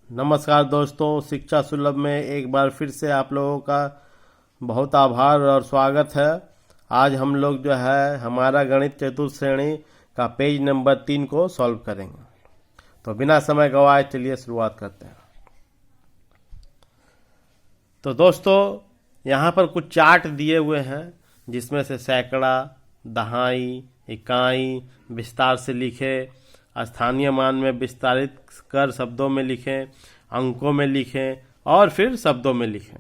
नमस्कार दोस्तों, शिक्षा सुलभ में एक बार फिर से आप लोगों का बहुत आभार और स्वागत है। आज हम लोग जो है हमारा गणित चतुर्थ श्रेणी का पेज नंबर 3 को सॉल्व करेंगे। तो बिना समय गवाए चलिए शुरुआत करते हैं। तो दोस्तों यहाँ पर कुछ चार्ट दिए हुए हैं जिसमें से सैकड़ा, दहाई, इकाई विस्तार से लिखे, स्थानीय मान में विस्तारित कर शब्दों में लिखें, अंकों में लिखें और फिर शब्दों में लिखें।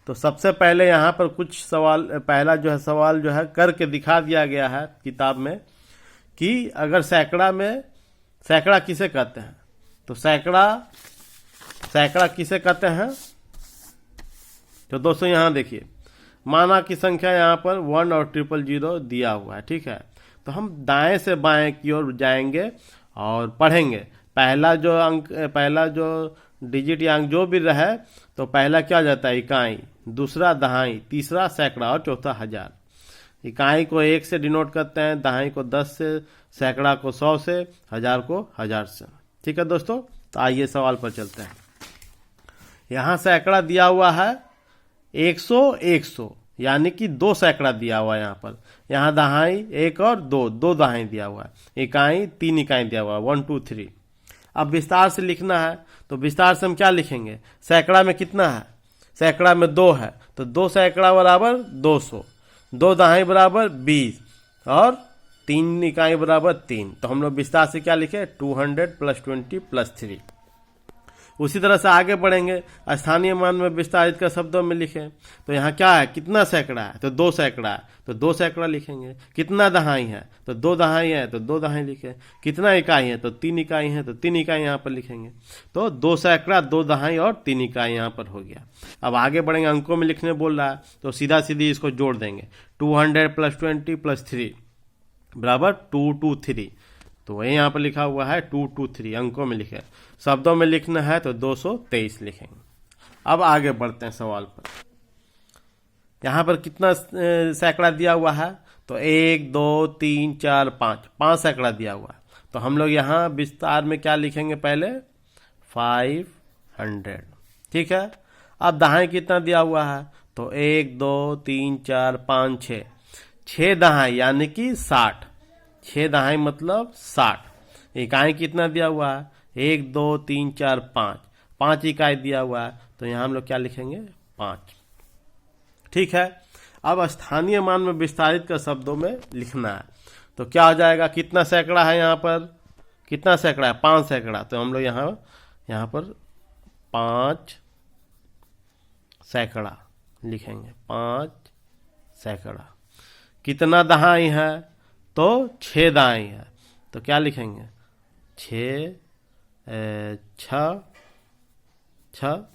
तो सबसे पहले यहाँ पर कुछ सवाल, पहला जो है सवाल जो है करके दिखा दिया गया है किताब में कि अगर सैकड़ा किसे कहते हैं। तो सैकड़ा किसे कहते हैं। तो दोस्तों यहाँ देखिए, माना की संख्या यहाँ पर 1 और 000 दिया हुआ है, ठीक है। तो हम दाएं से बाएं की ओर जाएंगे और पढ़ेंगे। पहला जो डिजिट या अंक जो भी रहे तो पहला क्या जाता है, इकाई, दूसरा दहाई, तीसरा सैकड़ा और चौथा हजार। इकाई को 1 से डिनोट करते हैं, दहाई को 10 से, सैकड़ा को 100 से, हजार को 1000 से। ठीक है दोस्तों, तो आइए सवाल पर चलते हैं। यहाँ सैकड़ा दिया हुआ है 100 यानी कि 2 सैकड़ा दिया हुआ है यहाँ पर। यहाँ दहाई 1 और 2 दहाई दिया हुआ है। इकाई 3 इकाई दिया हुआ है, 1 2 3। अब विस्तार से लिखना है तो विस्तार से हम क्या लिखेंगे, सैकड़ा में कितना है, सैकड़ा में 2 है तो 2 सैकड़ा बराबर 200, 2 दहाई बराबर 20 और 3 इकाई बराबर 3। तो हम लोग विस्तार से क्या लिखे, 200 + 20 + 3। उसी तरह से आगे बढ़ेंगे, स्थानीय मान में विस्तारित कर शब्दों में लिखें। तो यहाँ क्या है, कितना सैकड़ा है, तो 2 सैकड़ा है तो 2 सैकड़ा लिखेंगे। कितना दहाई है, तो 2 दहाई है तो 2 दहाई लिखें। कितना इकाई है, तो 3 इकाई है तो 3 इकाई यहाँ पर लिखेंगे। तो 2 सैकड़ा, 2 दहाई और 3 इकाई यहाँ पर हो गया। अब आगे बढ़ेंगे, अंकों में लिखने बोल रहा है तो सीधा सीधी इसको जोड़ देंगे। 200 + 20 + 3 बराबर 223। तो वही यहाँ पर लिखा हुआ है 223, अंकों में लिखे। शब्दों में लिखना है तो 223 लिखेंगे। अब आगे बढ़ते हैं सवाल पर। यहाँ पर कितना सैकड़ा दिया हुआ है, तो 1 2 3 4 5 सैकड़ा दिया हुआ है। तो हम लोग यहाँ विस्तार में क्या लिखेंगे, पहले 500, ठीक है। अब दहाई कितना दिया हुआ है, तो 1 2 3 4 5 6, 6 दहाई यानी कि 60, 6 दहाई मतलब 60। इकाई कितना दिया हुआ है, 1 2 3 4 5 इकाई दिया हुआ है तो यहाँ हम लोग क्या लिखेंगे, 5, ठीक है। अब स्थानीय मान में विस्तारित कर शब्दों में लिखना है तो क्या हो जाएगा, कितना सैकड़ा है यहाँ पर, कितना सैकड़ा है, 5 सैकड़ा। तो हम लोग यहाँ पर 5 सैकड़ा लिखेंगे, 5 सैकड़ा। कितना दहाई है, तो 6 दहाई है तो क्या लिखेंगे, 6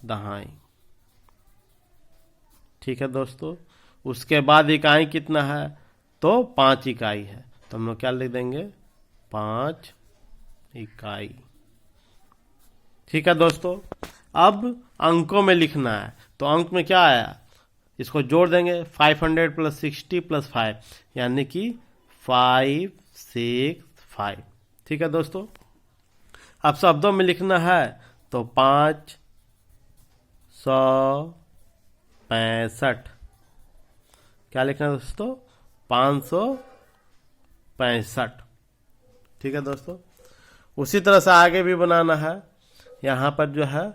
दहाई, ठीक है दोस्तों। उसके बाद इकाई कितना है, तो 5 इकाई है तो हम लोग क्या लिख देंगे, 5 इकाई, ठीक है दोस्तों। अब अंकों में लिखना है तो अंक में क्या आया, इसको जोड़ देंगे, 500 + 60 + 5 यानी कि 565, ठीक है दोस्तों। अब शब्दों में लिखना है तो 565, क्या लिखना है दोस्तों, 565, ठीक है दोस्तों। उसी तरह से आगे भी बनाना है। यहाँ पर जो है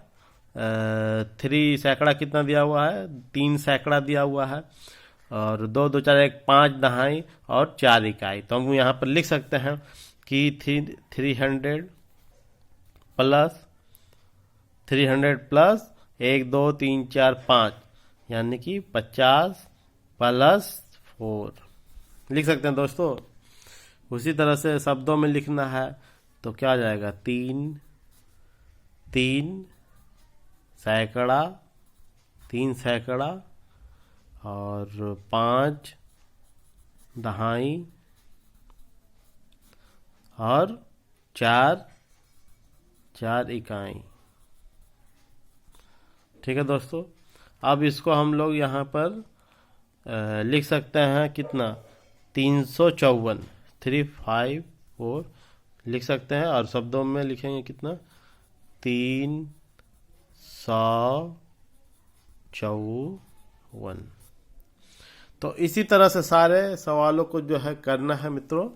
3 सैकड़ा कितना दिया हुआ है, 3 सैकड़ा दिया हुआ है और 2 2 4 1 5 दहाई और 4 इकाई। तो हम यहाँ पर लिख सकते हैं कि 300 प्लस 1 2 3 4 5 यानी कि 50 + 4 लिख सकते हैं दोस्तों। उसी तरह से शब्दों में लिखना है तो क्या आ जाएगा, 3 सैकड़ा, 3 सैकड़ा और 5 दहाई और 4 इकाई, ठीक है दोस्तों। अब इसको हम लोग यहाँ पर लिख सकते हैं कितना, 354, 354 लिख सकते हैं और शब्दों में लिखेंगे कितना, 3 154। तो इसी तरह से सारे सवालों को जो है करना है मित्रों।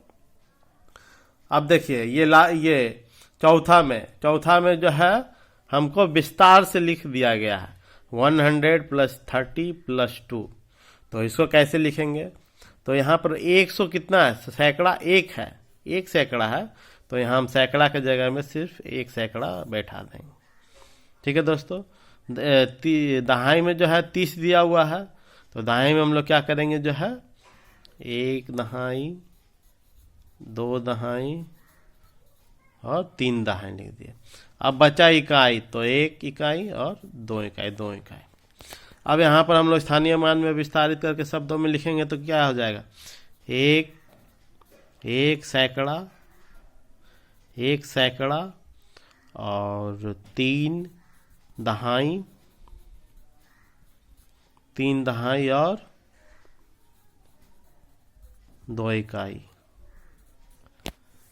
अब देखिए ये चौथा में जो है हमको विस्तार से लिख दिया गया है 100 + 30 + 2। तो इसको कैसे लिखेंगे? तो यहाँ पर 100 कितना है? सैकड़ा एक है, एक सैकड़ा है, तो यहाँ हम सैकड़ा के जगह में सिर्फ एक सैकड़ा बैठा देंगे। ठीक है दोस्तों। दहाई में जो है 30 दिया हुआ है, तो दहाई में हम लोग क्या करेंगे जो है 1 दहाई, 2 दहाई और 3 दहाई लिख दिए। अब बचा इकाई, तो 1 इकाई और 2 इकाई। अब यहाँ पर हम लोग स्थानीय मान में विस्तारित करके शब्दों में लिखेंगे तो क्या हो जाएगा? एक सैकड़ा और 3 दहाई और 2 इकाई।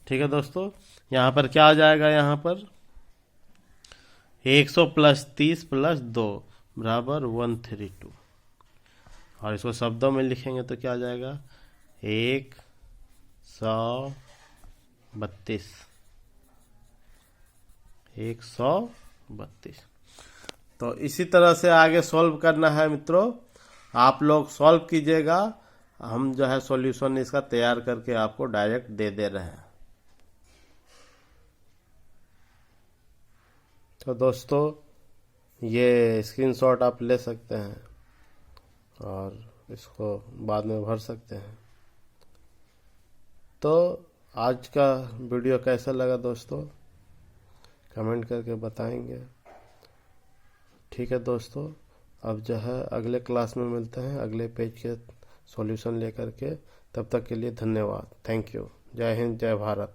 ठीक है दोस्तों। यहाँ पर क्या हो जाएगा? यहाँ पर 100 + 30 + 2 बराबर 132। और इसको शब्दों में लिखेंगे तो क्या हो जाएगा? 132। तो इसी तरह से आगे सॉल्व करना है मित्रों। आप लोग सॉल्व कीजिएगा, हम जो है सॉल्यूशन इसका तैयार करके आपको डायरेक्ट दे रहे हैं। तो दोस्तों ये स्क्रीनशॉट आप ले सकते हैं और इसको बाद में भर सकते हैं। तो आज का वीडियो कैसा लगा दोस्तों, कमेंट करके बताएंगे। ठीक है दोस्तों, अब जो है अगले क्लास में मिलते हैं अगले पेज के सॉल्यूशन लेकर के। तब तक के लिए धन्यवाद। Thank you. जय हिंद, जय भारत।